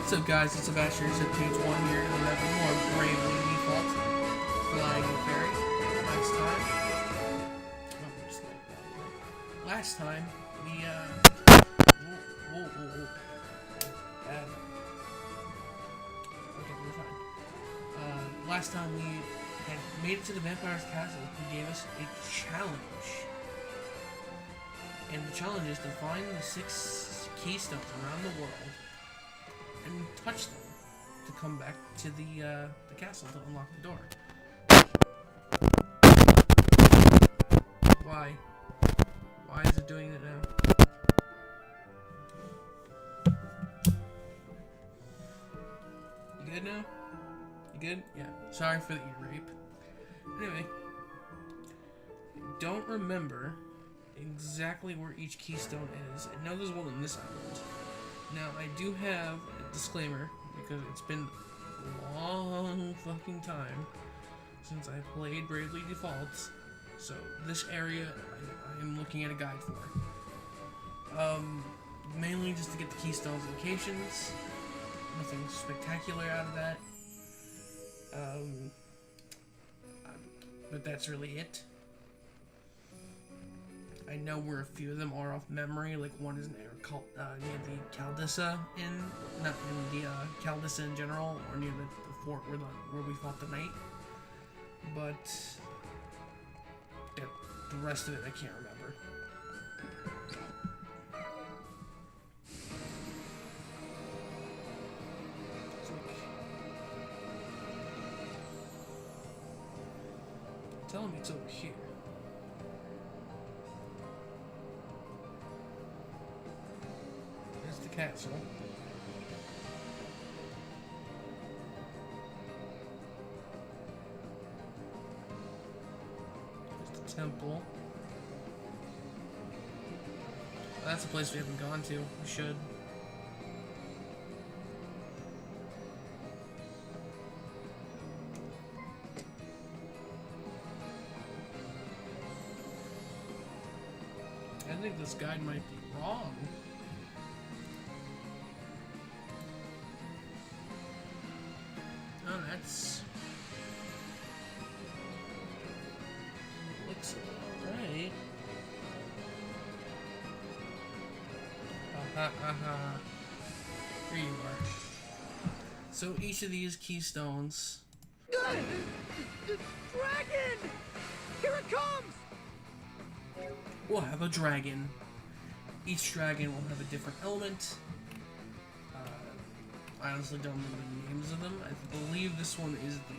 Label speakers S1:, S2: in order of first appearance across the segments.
S1: What's up, guys? It's Sebastian. It's page 1 here, and we have more Bravely Default Flying Fairy. Last time. Oh, just like that. Last time, we, whoa. Okay, we're fine. Last time we had made it to the vampire's castle, who gave us a challenge. And the challenge is to find the 6 keystones around the world and touch them to come back to the castle to unlock the door. Why? Why is it doing it now? You good now? You good? Yeah. Sorry for the ear rape. Anyway, I don't remember exactly where each keystone is. I know there's one on this island. Now, I do have a disclaimer, because it's been a long fucking time since I played Bravely Default, so this area I am looking at a guide for. Mainly just to get the keystones locations. Nothing spectacular out of that. But that's really it. I know where a few of them are off memory, like one is near the Caldissa Inn, not in the Caldissa in general, or near the fort where we fought the knight. But the rest of it I can't remember. Tell me it's over here. There's the castle. There's the temple. That's a place we haven't gone to. We should. I think this guide might be wrong. Oh, that's... looks alright. Here you are. So each of these keystones...
S2: The dragon! Here it comes!
S1: We'll have a dragon. Each dragon will have a different element. I honestly don't know the names of them. I believe this one is the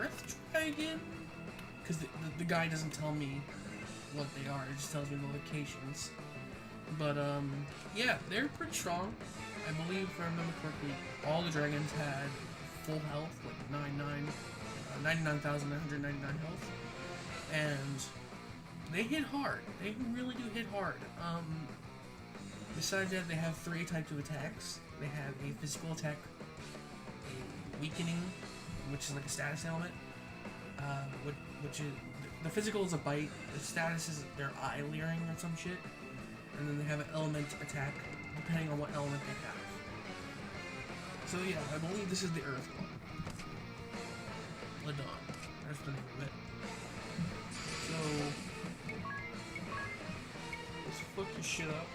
S1: Earth Dragon? Because the guy doesn't tell me what they are, it just tells me the locations. But, yeah, they're pretty strong. I believe, if I remember correctly, all the dragons had full health, like 99,999 health. And they hit hard. They really do hit hard. Besides that, they have 3 types of attacks. They have a physical attack, a weakening, which is like a status element, which is, the physical is a bite, the status is their eye leering or some shit, and then they have an element attack, depending on what element they have. So yeah, I believe this is the Earth one. Ladon, that's the name of it. So, let's fuck your shit up.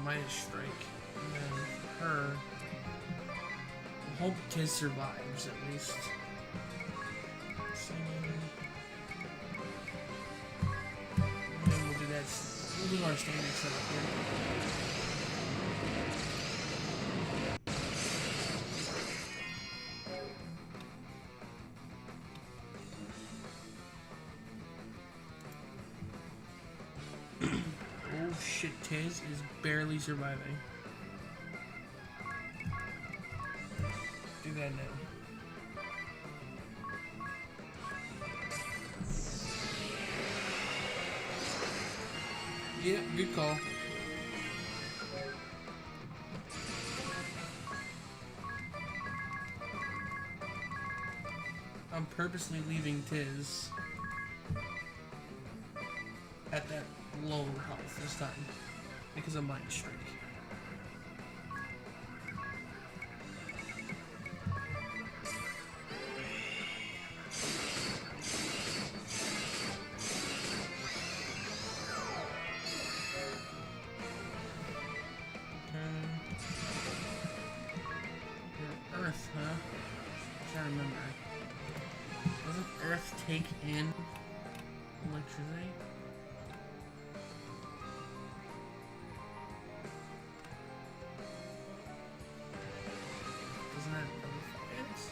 S1: Minus strike, and then for her, I hope Kiz survives at least. Singing. And then we'll do that. We'll do our standard setup here. Tiz is barely surviving. Do that now. Yeah, good call. I'm purposely leaving Tiz at that low health this time because of Mind Strike. Earth, huh? I'm trying to remember. Doesn't Earth take in electricity? Doesn't that notify us?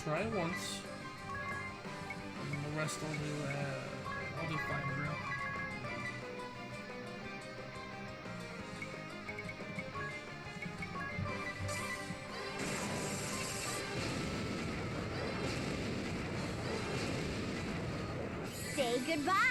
S1: Try it once, and the rest I'll do 5 in a row.
S3: Say goodbye.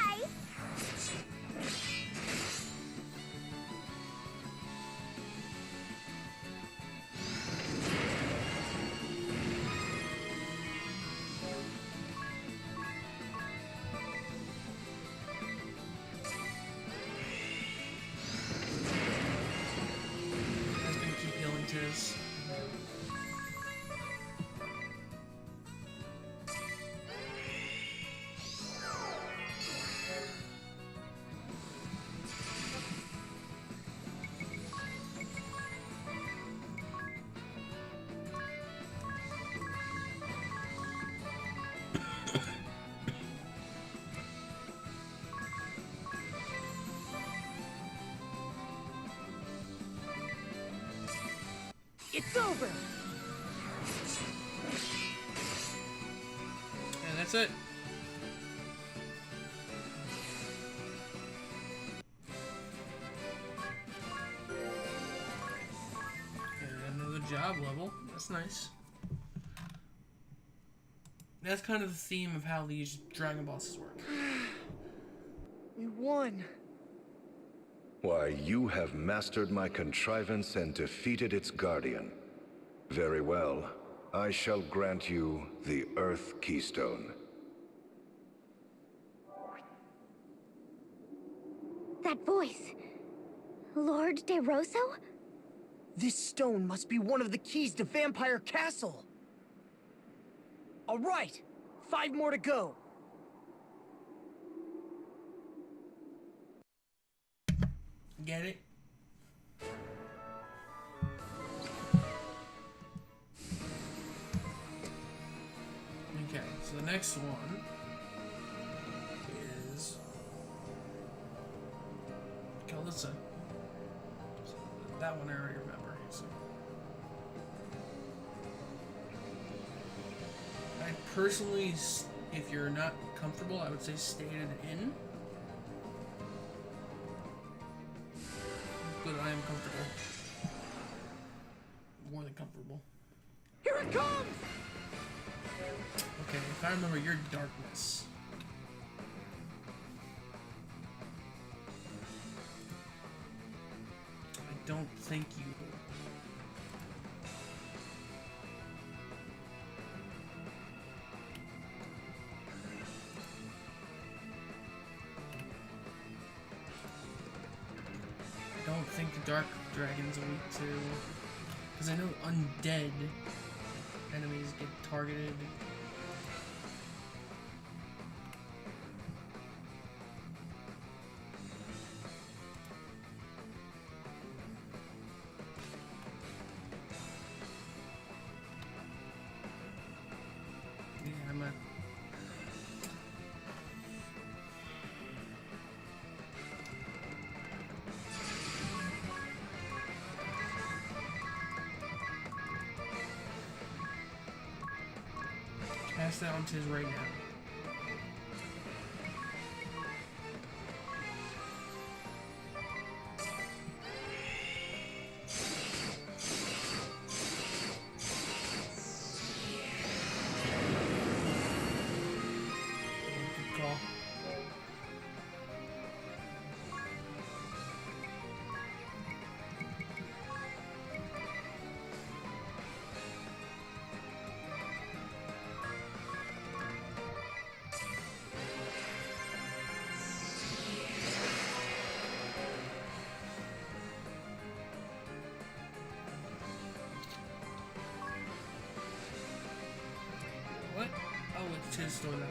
S1: Tiz.
S2: It's over!
S1: And that's it. And another job level. That's nice. That's kind of the theme of how these Dragon Bosses work.
S2: We won.
S4: Why, you have mastered my contrivance and defeated its guardian. Very well. I shall grant you the Earth Keystone.
S3: That voice. Lord De Rosso?
S2: This stone must be one of the keys to Vampire Castle. All right, 5 more to go.
S1: Get it? Okay, so the next one is Kalissa. So that one I already remember. So I personally, if you're not comfortable, I would say stay at an inn. But I am comfortable. More than comfortable.
S2: Here it comes!
S1: Okay, if I remember your darkness. I don't think you will. I don't think the Dark Dragon's weak to... Because I know undead enemies get targeted. Yeah, I'm not... Cast that on Tiz right now. Good call. What? Oh, it's Tiz store that one.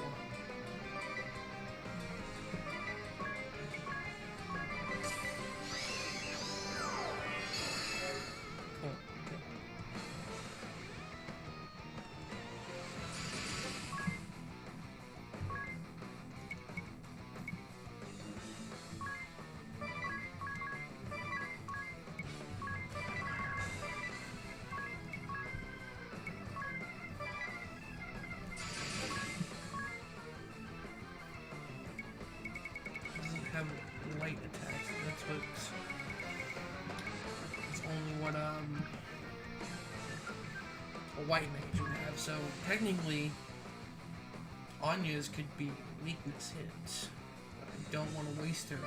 S1: Oh, okay. Doesn't have light attacks. That's what's. It's only what a white mage would have. So technically, Anya's could be weakness hits. But I don't want to waste her.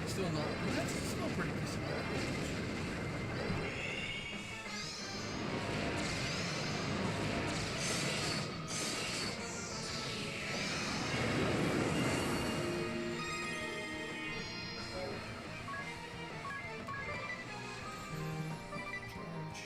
S1: Still not. That's still pretty decent. Charge.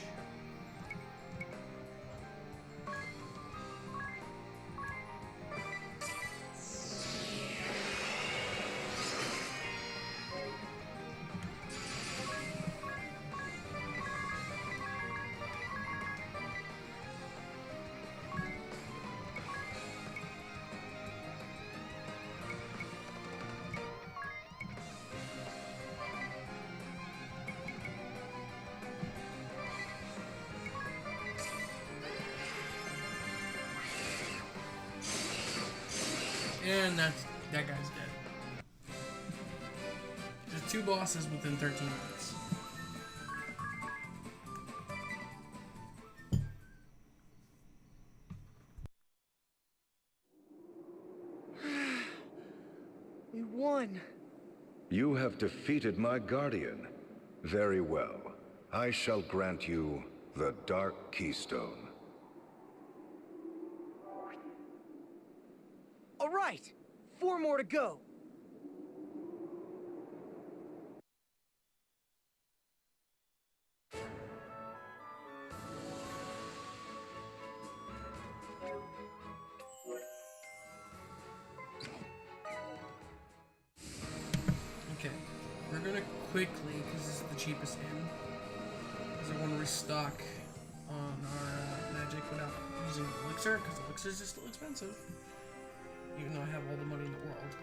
S1: And that guy's dead. There's 2 bosses within 13 minutes.
S2: We won.
S4: You have defeated my guardian. Very well. I shall grant you the Dark Keystone.
S2: All right, 4 more to go.
S1: Okay, we're gonna quickly, because this is the cheapest in, because I want to restock on our magic without using elixir, because elixirs is still expensive, even though I have all the money in the world.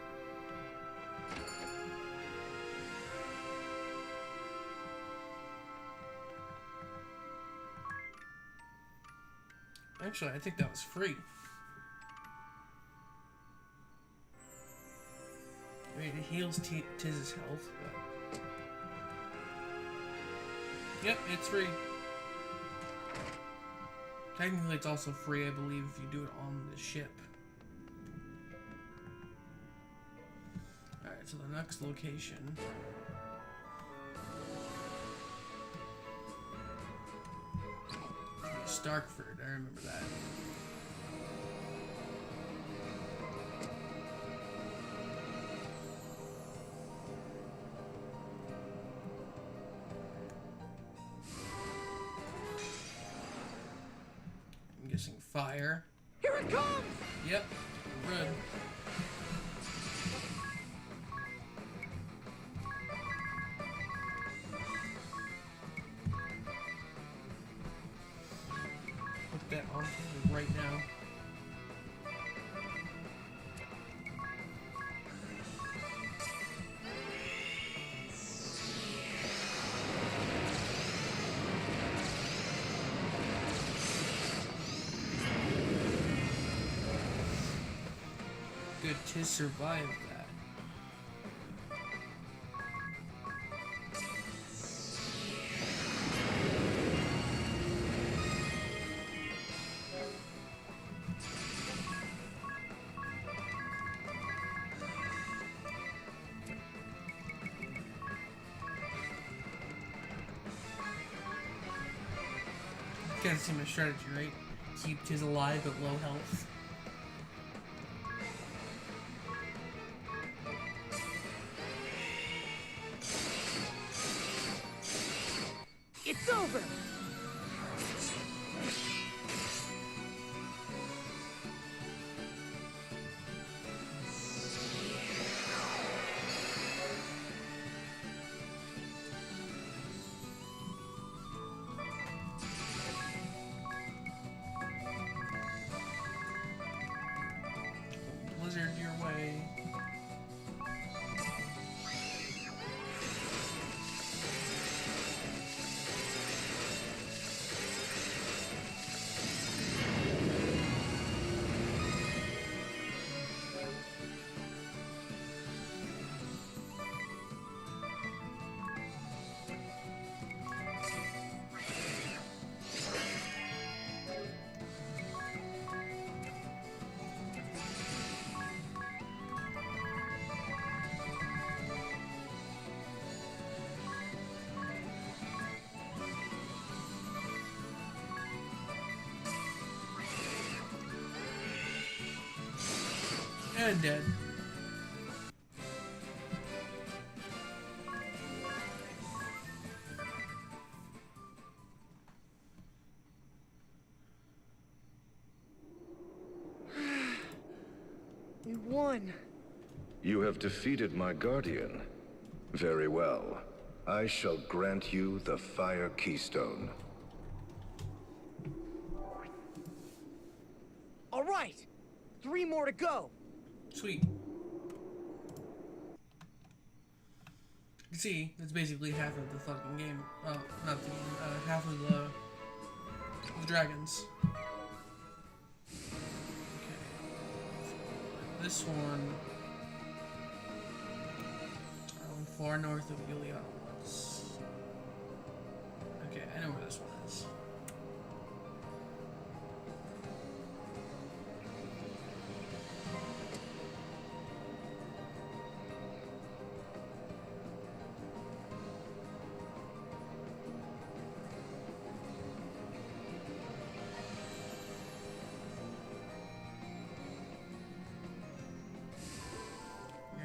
S1: Actually, I think that was free. I mean, it heals Tiz's health, but... Yep, it's free. Technically, it's also free, I believe, if you do it on the ship. Alright, so the next location... Starkford, I remember that. I'm guessing fire.
S2: Here it comes!
S1: Yep, good. Put that on right now. good to survive that. You guys see my strategy, right? Keep Tiz alive at low health.
S2: It's over!
S1: Blizzard your way. And dead.
S2: We won.
S4: You have defeated my guardian. Very well. I shall grant you the Fire Keystone.
S2: All right! 3 more to go!
S1: Sweet. You can see, that's basically half of the fucking game. Not the game, half of the dragons. Okay. This one, far north of Alot Woods. Okay, I know where this one is.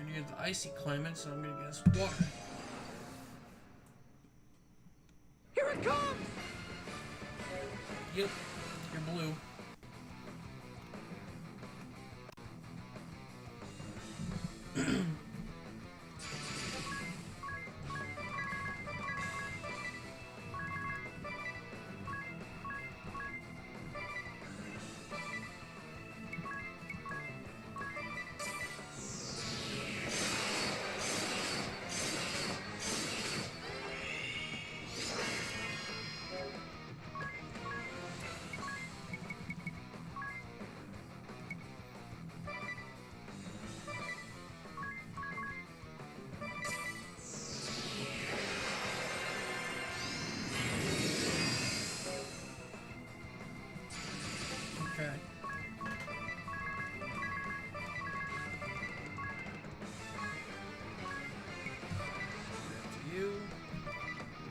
S1: Near the icy climate, so I'm gonna guess water.
S2: Here it comes!
S1: Yep, you're blue. Okay. To you.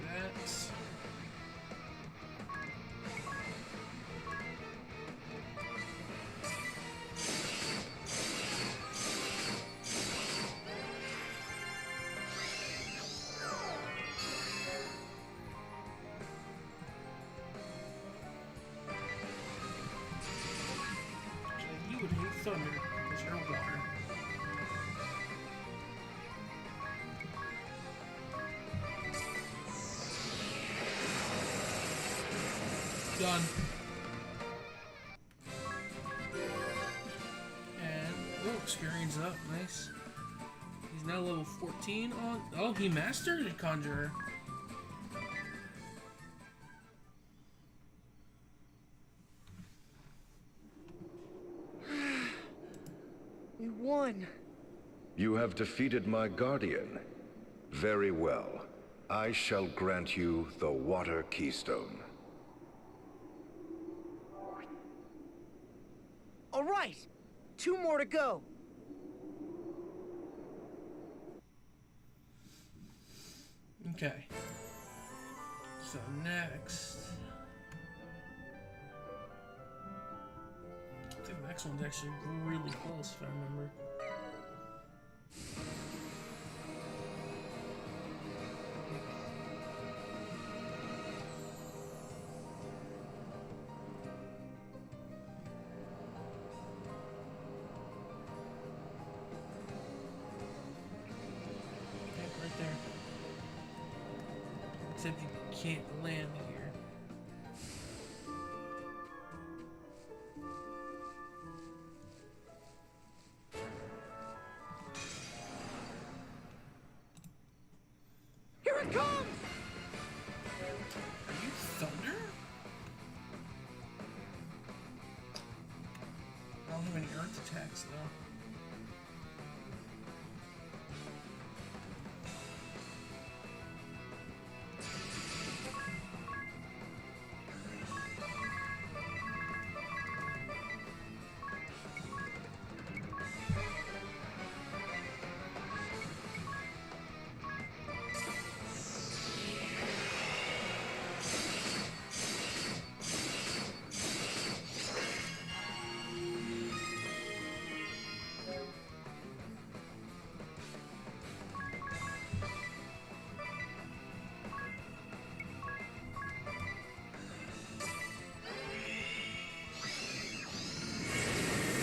S1: That. You would hate thunder because you're water. Done. And oh, experience up, nice. He's now level 14 on. Oh, he mastered it, Conjurer.
S2: We won.
S4: You have defeated my guardian. Very well. I shall grant you the Water Keystone.
S2: All right! 2 more to go.
S1: Okay. So next... I think the next one's actually really close, if I remember. Except you can't land here.
S2: Here it comes!
S1: Are you thunder? I don't have any earth attacks though.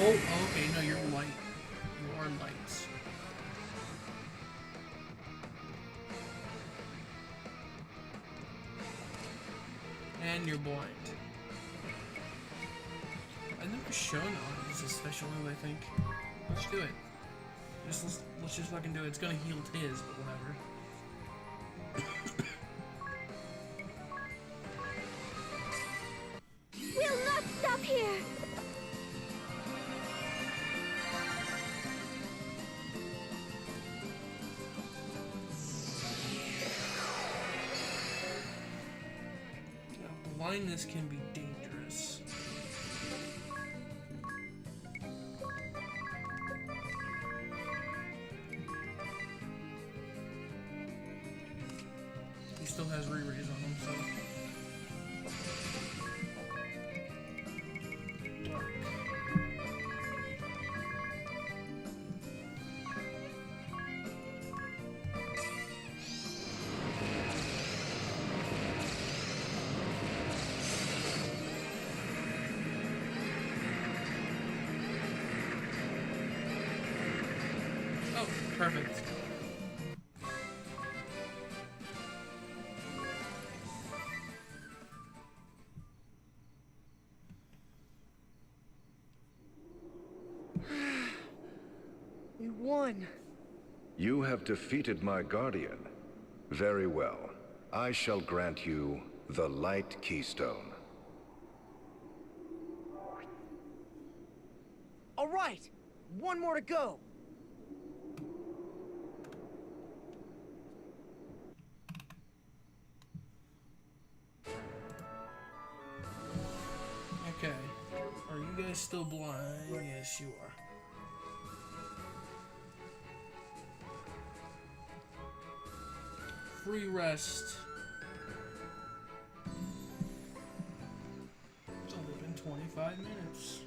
S1: Oh, okay, no, you're light. You are light. And you're blind. I've never shown on as a special move, I think. Let's do it. Let's just fucking do it. It's gonna heal his, but whatever.
S3: We'll not stop here!
S1: Blindness can be dangerous. He still has re-raise on him, so... Oh, perfect.
S2: We won.
S4: You have defeated my guardian. Very well. I shall grant you the Light Keystone.
S2: All right! 1 more to go.
S1: Okay. Are you guys still blind? Yes, you are. Free rest. It's only been 25 minutes.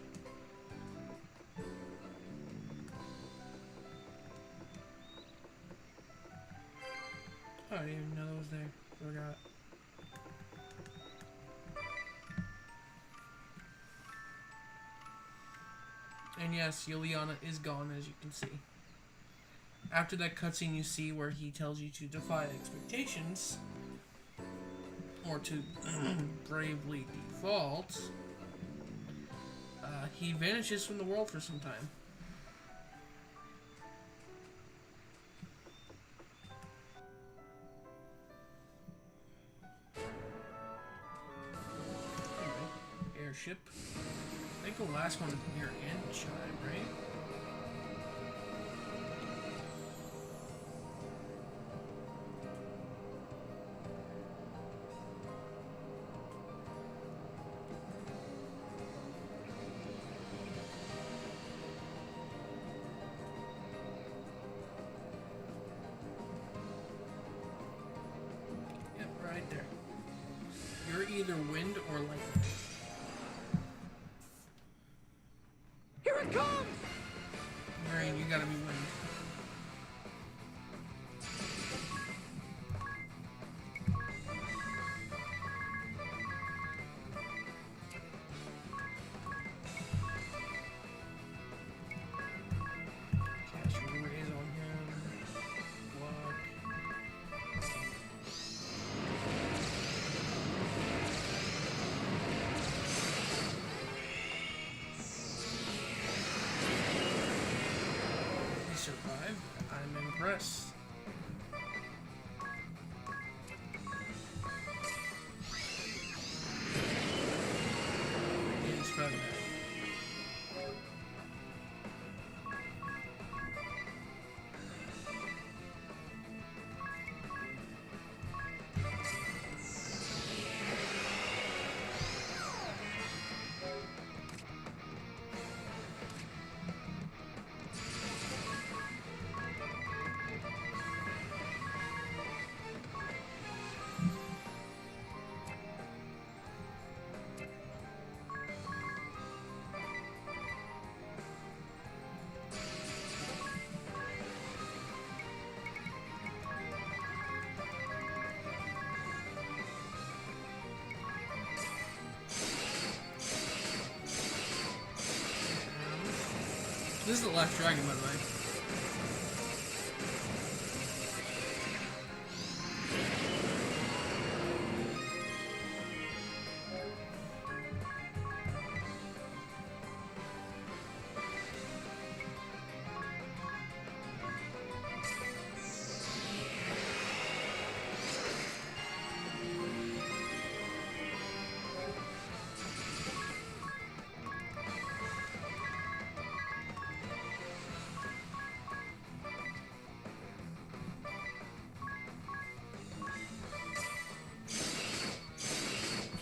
S1: Oh, I didn't even know that was there. Forgot. And yes, Yuliana is gone, as you can see. After that cutscene you see where he tells you to defy expectations, or to bravely default, he vanishes from the world for some time. Anyway, airship. I think the last one is near End Chime, right? right there. You're either wind or lightning.
S2: Here it comes!
S1: Rain, you gotta be wind. Cast your rays on him. Block. He survived. I'm impressed. He didn't survive that. This is the last dragon, by the way.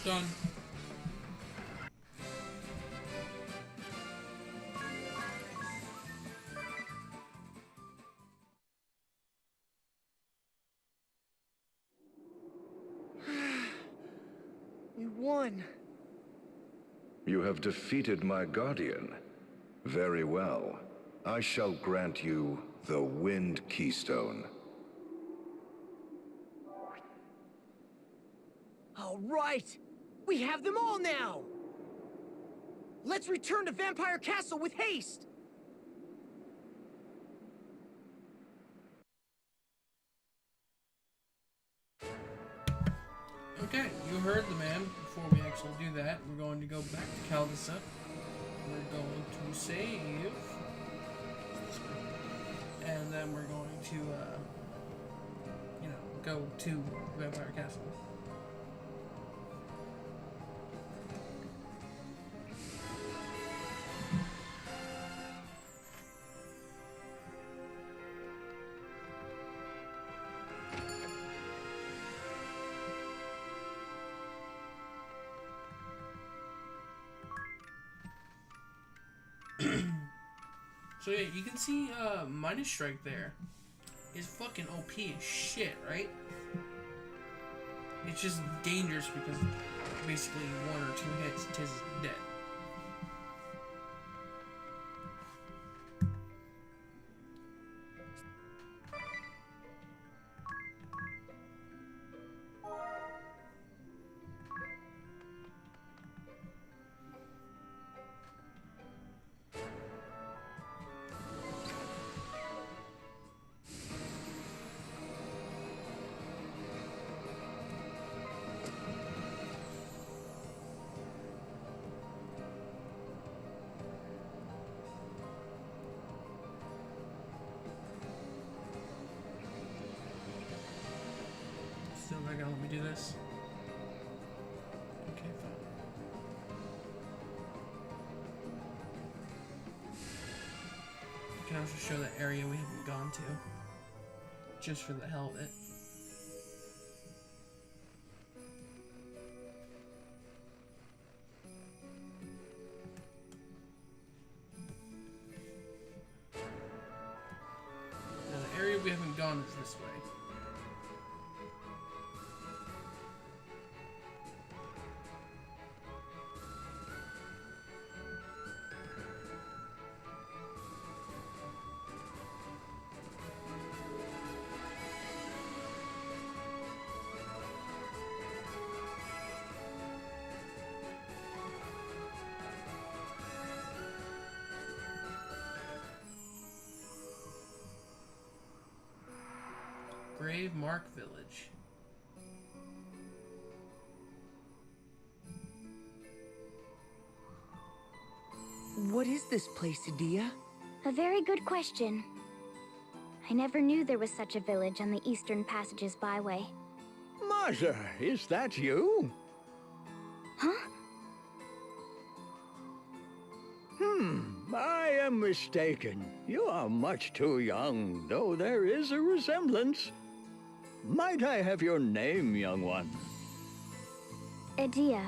S1: Done.
S2: We won.
S4: You have defeated my guardian. Very well. I shall grant you the Wind Keystone.
S2: All right! We have them all now! Let's return to Vampire Castle with haste!
S1: Okay, you heard the man. Before we actually do that, we're going to go back to Caldesa. We're going to save. And then we're going to, go to Vampire Castle. So yeah, you can see Minus Strike there is fucking OP as shit, right? It's just dangerous because basically 1 or 2 hits, Tiz is dead. Still not gonna let me do this. Okay, fine. You can also show that area we haven't gone to. Just for the hell of it. Now the area we haven't gone is this way. Grave Mark Village.
S2: What is this place, Adia?
S3: A very good question. I never knew there was such a village on the Eastern Passages Byway.
S5: Marza, is that you?
S3: Huh?
S5: I am mistaken. You are much too young, though there is a resemblance. Might I have your name, young one?
S3: Adia.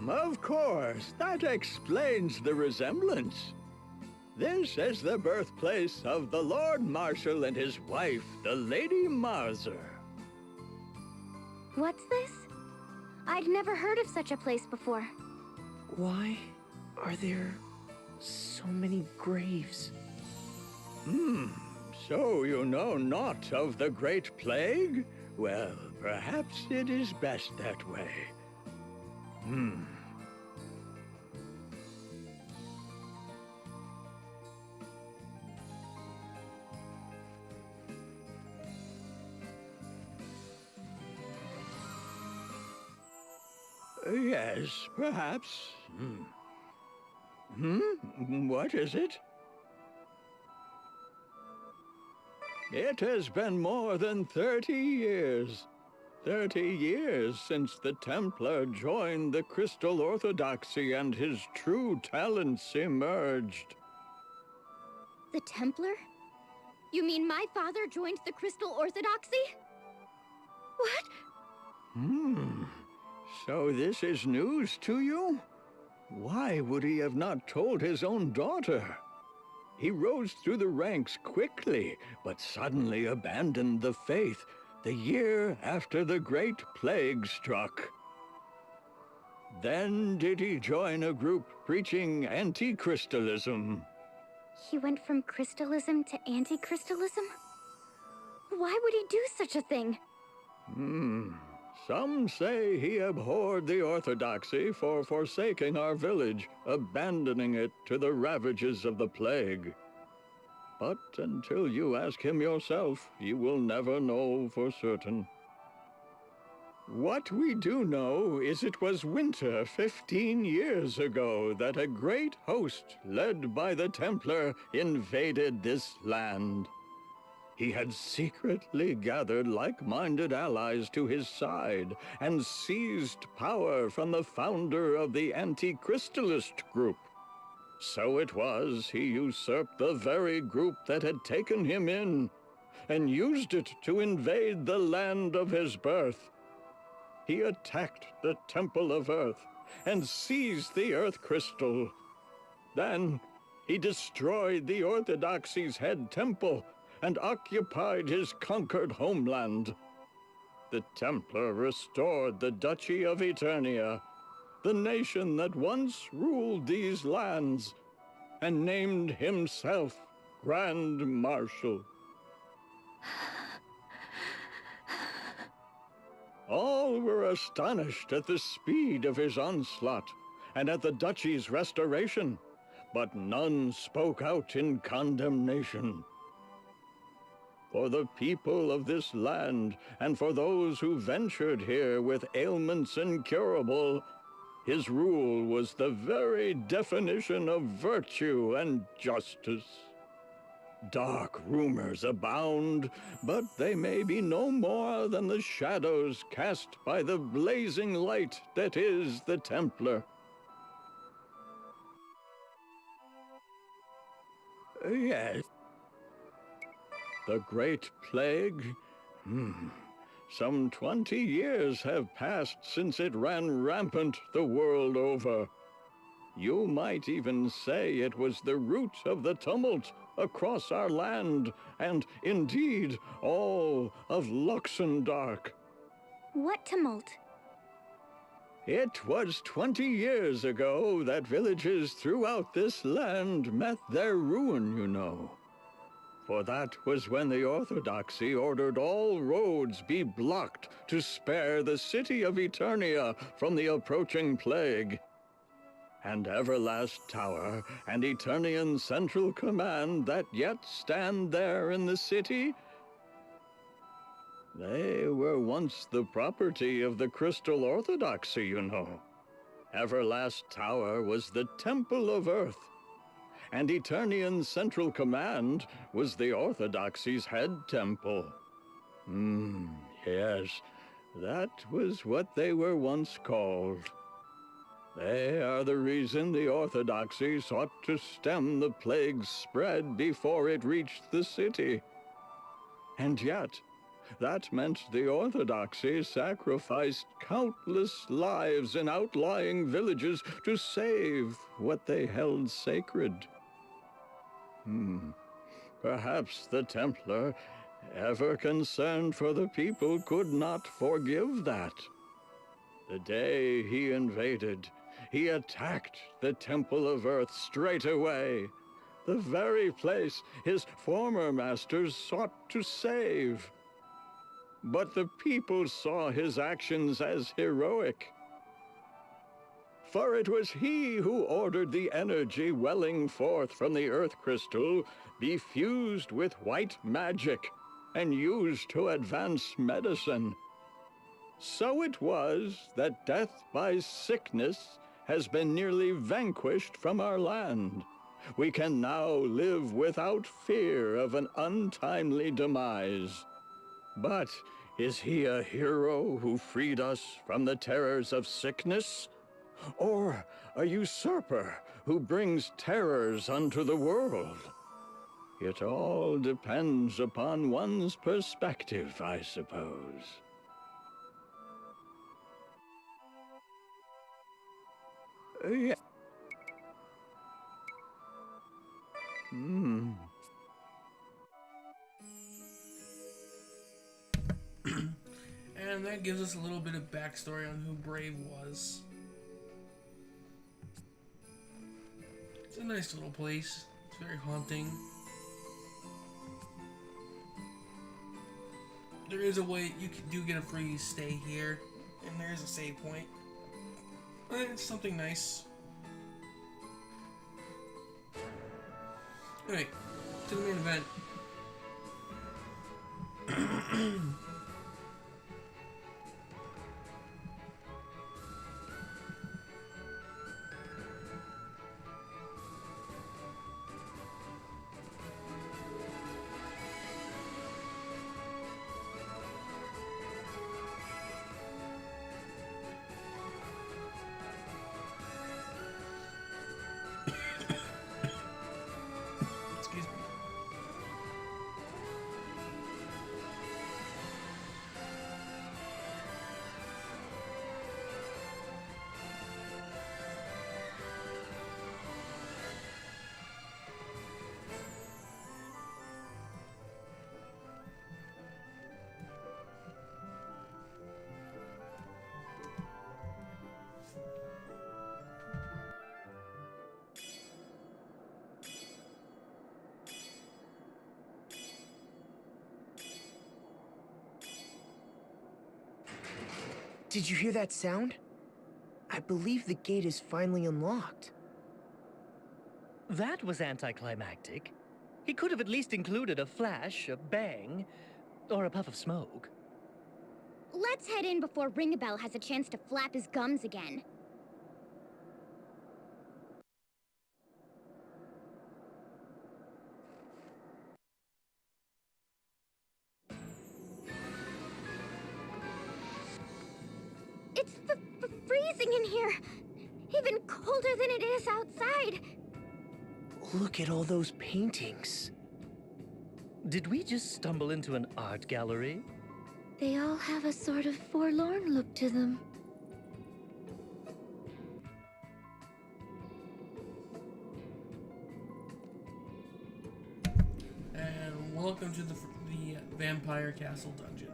S5: Of course. That explains the resemblance. This is the birthplace of the Lord Marshal and his wife, the Lady Marza.
S3: What's this? I'd never heard of such a place before.
S2: Why are there so many graves?
S5: So you know naught of the Great Plague? Well, perhaps it is best that way. Yes, perhaps. What is it? It has been more than 30 years. 30 years since the Templar joined the Crystal Orthodoxy and his true talents emerged.
S3: The Templar? You mean my father joined the Crystal Orthodoxy? What?
S5: So this is news to you? Why would he have not told his own daughter? He rose through the ranks quickly, but suddenly abandoned the faith the year after the Great Plague struck. Then did he join a group preaching anti-crystalism.
S3: He went from crystalism to anti-crystalism? Why would he do such a thing?
S5: Some say he abhorred the orthodoxy for forsaking our village, abandoning it to the ravages of the plague. But until you ask him yourself, you will never know for certain. What we do know is it was winter 15 years ago that a great host, led by the Templar, invaded this land. He had secretly gathered like-minded allies to his side and seized power from the founder of the anti-crystalist group. So it was he usurped the very group that had taken him in and used it to invade the land of his birth. He attacked the Temple of Earth and seized the Earth Crystal. Then he destroyed the Orthodoxy's head temple and occupied his conquered homeland. The Templar restored the Duchy of Eternia, the nation that once ruled these lands, and named himself Grand Marshal. All were astonished at the speed of his onslaught and at the duchy's restoration, but none spoke out in condemnation. For the people of this land, and for those who ventured here with ailments incurable, his rule was the very definition of virtue and justice. Dark rumors abound, but they may be no more than the shadows cast by the blazing light that is the Templar. Yes. The Great Plague? Some 20 years have passed since it ran rampant the world over. You might even say it was the root of the tumult across our land, and indeed all of Luxendark.
S3: What tumult?
S5: It was 20 years ago that villages throughout this land met their ruin, you know. For that was when the Orthodoxy ordered all roads be blocked to spare the city of Eternia from the approaching plague. And Everlast Tower and Eternian Central Command that yet stand there in the city They were once the property of the Crystal Orthodoxy, you know. Everlast Tower was the Temple of Earth, and Eternian Central Command was the Orthodoxy's head temple. Yes, that was what they were once called. They are the reason the Orthodoxy sought to stem the plague's spread before it reached the city. And yet, that meant the Orthodoxy sacrificed countless lives in outlying villages to save what they held sacred. Perhaps the Templar, ever concerned for the people, could not forgive that. The day he invaded, he attacked the Temple of Earth straight away, the very place his former masters sought to save. But the people saw his actions as heroic. For it was he who ordered the energy welling forth from the Earth Crystal be fused with white magic and used to advance medicine. So it was that death by sickness has been nearly vanquished from our land. We can now live without fear of an untimely demise. But is he a hero who freed us from the terrors of sickness? Or a usurper who brings terrors unto the world? It all depends upon one's perspective, I suppose. Yeah.
S1: And that gives us a little bit of backstory on who Brave was. It's a nice little place. It's very haunting. There is a way you do get a free stay here, and there is a save point. It's something nice. Anyway, to the main event. Excuse me.
S2: Did you hear that sound? I believe the gate is finally unlocked.
S6: That was anticlimactic. He could have at least included a flash, a bang, or a puff of smoke.
S3: Let's head in before Ringabel has a chance to flap his gums again. It's freezing in here. Even colder than it is outside.
S2: Look at all those paintings.
S6: Did we just stumble into an art gallery?
S3: They all have a sort of forlorn look to them.
S1: And welcome to the Vampire Castle dungeon.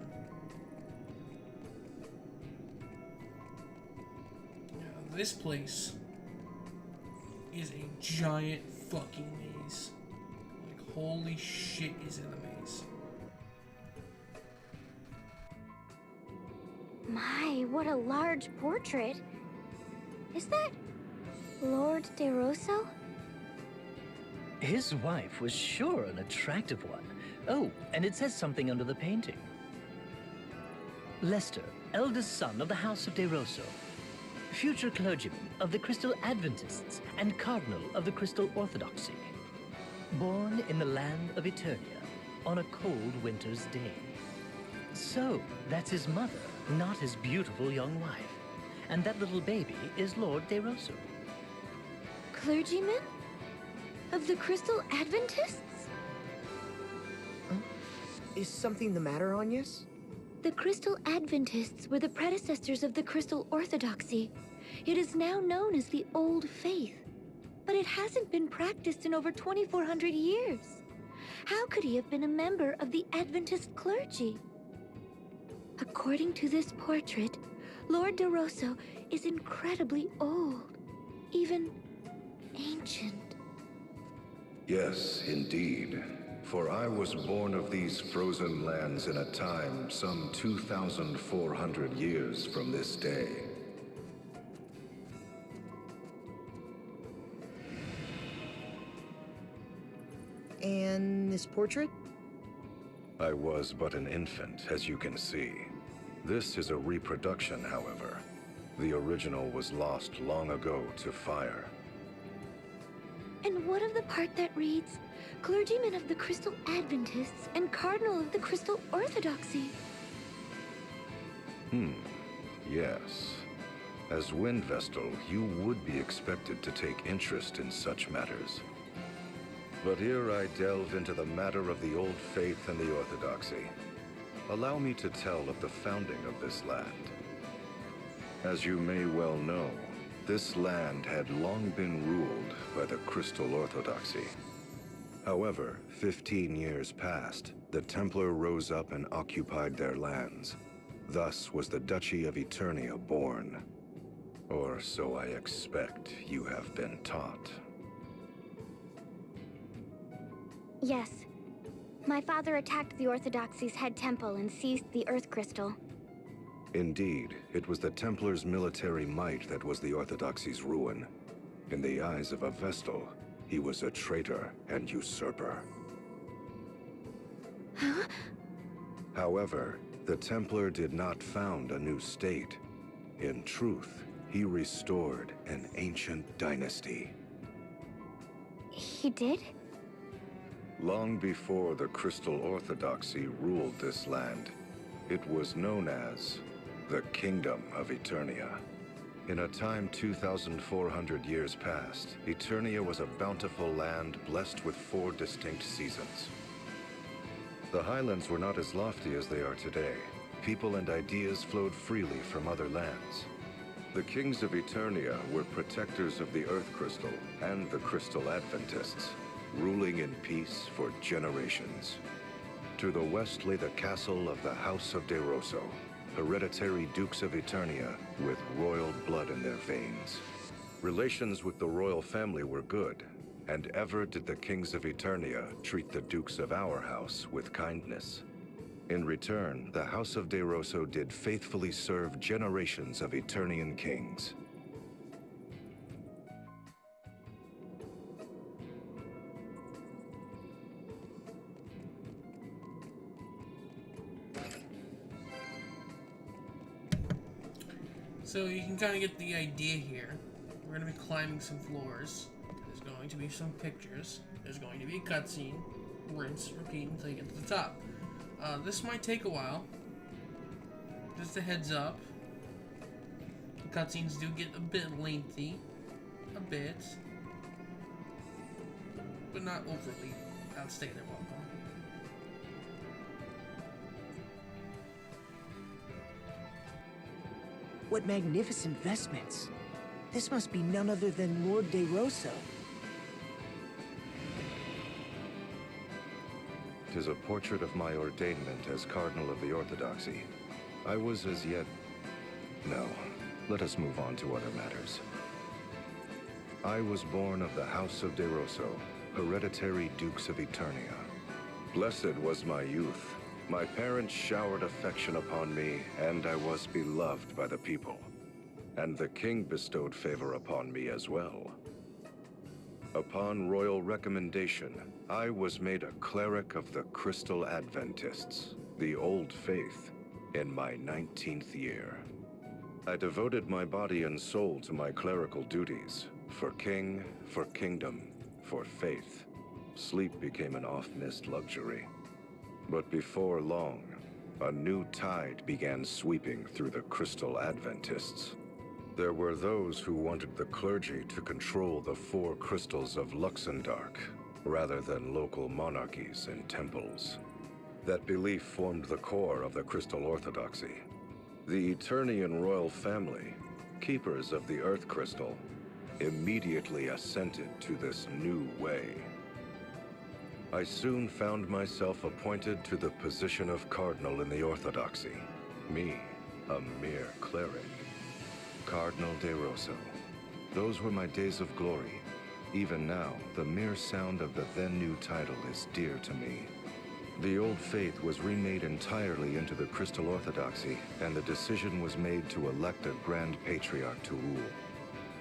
S1: Now, this place is a giant fucking maze. Like, holy shit, is it a maze.
S3: My, what a large portrait. Is that Lord De Rosso?
S6: His wife was sure an attractive one. Oh, and it says something under the painting. Lester, eldest son of the House of De Rosso, future clergyman of the Crystal Adventists and cardinal of the Crystal Orthodoxy. Born in the land of Eternia on a cold winter's day. So, that's his mother, not his beautiful young wife. And that little baby is Lord De Rosso.
S3: Clergyman? Of the Crystal Adventists?
S2: Is something the matter, Agnes?
S3: The Crystal Adventists were the predecessors of the Crystal Orthodoxy. It is now known as the Old Faith. But it hasn't been practiced in over 2,400 years. How could he have been a member of the Adventist clergy? According to this portrait, Lord De Rosso is incredibly old, even ancient.
S4: Yes, indeed. For I was born of these frozen lands in a time some 2,400 years from this day.
S2: And this portrait?
S4: I was but an infant, as you can see. This is a reproduction, however. The original was lost long ago to fire.
S3: And what of the part that reads, clergyman of the Crystal Adventists and cardinal of the Crystal Orthodoxy?
S4: Yes. As Wind Vestal, you would be expected to take interest in such matters. But here I delve into the matter of the Old Faith and the Orthodoxy. Allow me to tell of the founding of this land. As you may well know, this land had long been ruled by the Crystal Orthodoxy. However, 15 years passed, the Templar rose up and occupied their lands. Thus was the Duchy of Eternia born. Or so I expect you have been taught.
S3: Yes. My father attacked the Orthodoxy's head temple and seized the Earth Crystal.
S4: Indeed, it was the Templars' military might that was the Orthodoxy's ruin. In the eyes of a Vestal, he was a traitor and usurper.
S3: Huh?
S4: However, the Templar did not found a new state. In truth, he restored an ancient dynasty.
S3: He did?
S4: Long before the Crystal Orthodoxy ruled this land, it was known as the Kingdom of Eternia. In a time 2,400 years past, Eternia was a bountiful land blessed with 4 distinct seasons. The highlands were not as lofty as they are today. People and ideas flowed freely from other lands. The kings of Eternia were protectors of the Earth Crystal and the Crystal Adventists, ruling in peace for generations. To the west lay the castle of the House of De Rosso, hereditary dukes of Eternia with royal blood in their veins. Relations with the royal family were good, and ever did the kings of Eternia treat the dukes of our house with kindness. In return, the House of De Rosso did faithfully serve generations of Eternian kings.
S1: So you can kind of get the idea here. We're going to be climbing some floors. There's going to be some pictures. There's going to be a cutscene. Rinse, repeat until you get to the top. This might take a while. Just a heads up. The cutscenes do get a bit lengthy. A bit. But not overly. Outstay their welcome.
S2: What magnificent vestments. This must be none other than Lord De Rosso.
S4: 'Tis a portrait of my ordainment as Cardinal of the Orthodoxy. I was as yet... No, let us move on to other matters. I was born of the House of De Rosso, hereditary dukes of Eternia. Blessed was my youth. My parents showered affection upon me, and I was beloved by the people. And the king bestowed favor upon me as well. Upon royal recommendation, I was made a cleric of the Crystal Adventists, the Old Faith. in my 19th year. I devoted my body and soul to my clerical duties, for king, for kingdom, for faith. Sleep became an oft-missed luxury. But before long, a new tide began sweeping through the Crystal Adventists. There were those who wanted the clergy to control the 4 crystals of Luxendark, rather than local monarchies and temples. That belief formed the core of the Crystal Orthodoxy. The Eternian royal family, keepers of the Earth Crystal, immediately assented to this new way. I soon found myself appointed to the position of Cardinal in the Orthodoxy. Me, a mere cleric. Cardinal de Rosso. Those were my days of glory. Even now, the mere sound of the then-new title is dear to me. The old faith was remade entirely into the Crystal Orthodoxy, and the decision was made to elect a Grand Patriarch to rule.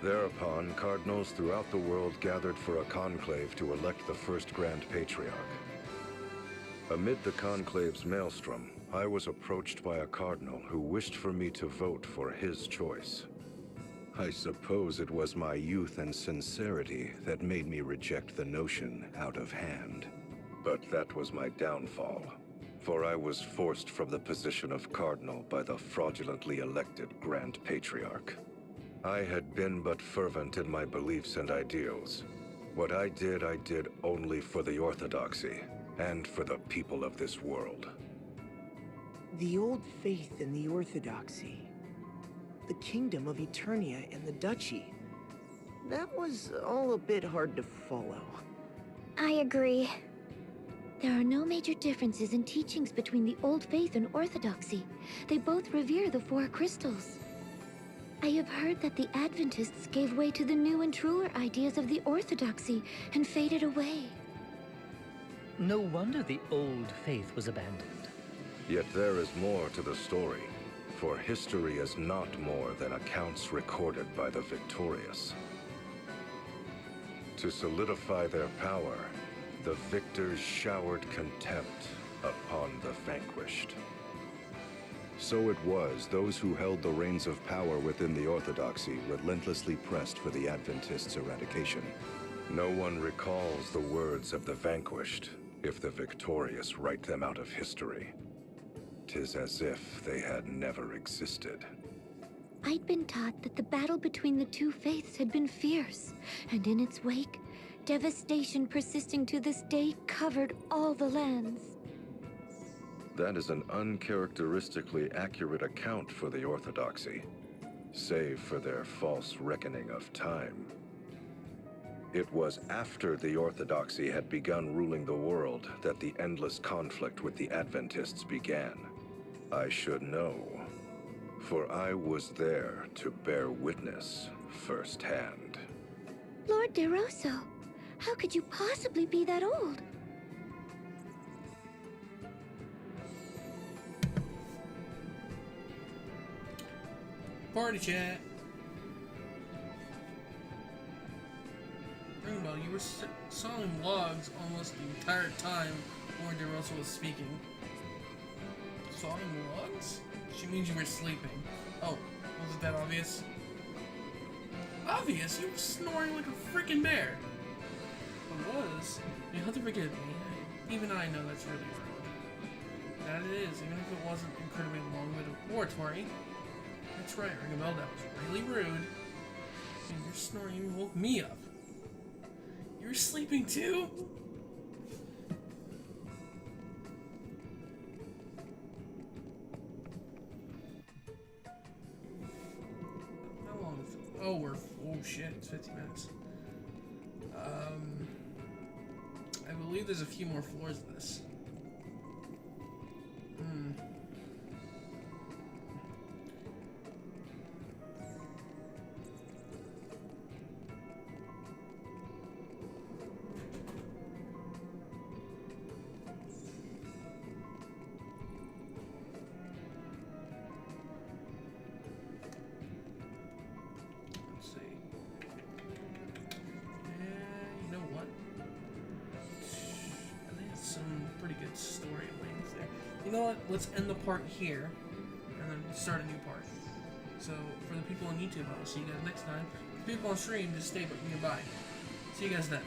S4: Thereupon, cardinals throughout the world gathered for a conclave to elect the first Grand Patriarch. Amid the conclave's maelstrom, I was approached by a cardinal who wished for me to vote for his choice. I suppose it was my youth and sincerity that made me reject the notion out of hand. But that was my downfall, for I was forced from the position of cardinal by the fraudulently elected Grand Patriarch. I had been but fervent in my beliefs and ideals. What I did only for the Orthodoxy, and for the people of this world.
S2: The old faith in the Orthodoxy, the Kingdom of Eternia and the Duchy, that was all a bit hard to follow.
S3: I agree. There are no major differences in teachings between the Old Faith and Orthodoxy. They both revere the 4 crystals. I have heard that the Adventists gave way to the new and truer ideas of the Orthodoxy and faded away.
S6: No wonder the Old Faith was abandoned.
S4: Yet there is more to the story, for history is not more than accounts recorded by the victorious. To solidify their power, the victors showered contempt upon the vanquished. So it was those who held the reins of power within the Orthodoxy relentlessly pressed for the Adventists' eradication. No one recalls the words of the vanquished if the victorious write them out of history. 'Tis as if they had never existed.
S3: I'd been taught that the battle between the 2 faiths had been fierce, and in its wake, devastation persisting to this day covered all the lands.
S4: That is an uncharacteristically accurate account for the Orthodoxy, save for their false reckoning of time. It was after the Orthodoxy had begun ruling the world that the endless conflict with the Adventists began. I should know, for I was there to bear witness firsthand.
S3: Lord de Rosso, how could you possibly be that old?
S1: Party chat. Ringbell, you were sawing logs almost the entire time Lord de Rosso was speaking. Sawing logs? She means you were sleeping. Oh, wasn't that obvious? Obvious? You were snoring like a freaking bear. It was. You have to forgive me. Even I know that's really rude. That it is, even if it wasn't incredibly long-winded oratory. That's right, Ringbell, that was really rude. And your snoring even woke me up. You were sleeping too? How long is it? Oh shit, it's 50 minutes. I believe there's a few more floors of this. Story wings there. You know what? Let's end the part here. and then start a new part. So for the people on YouTube, I will see you guys next time. For people on stream, just stay nearby. See you guys then.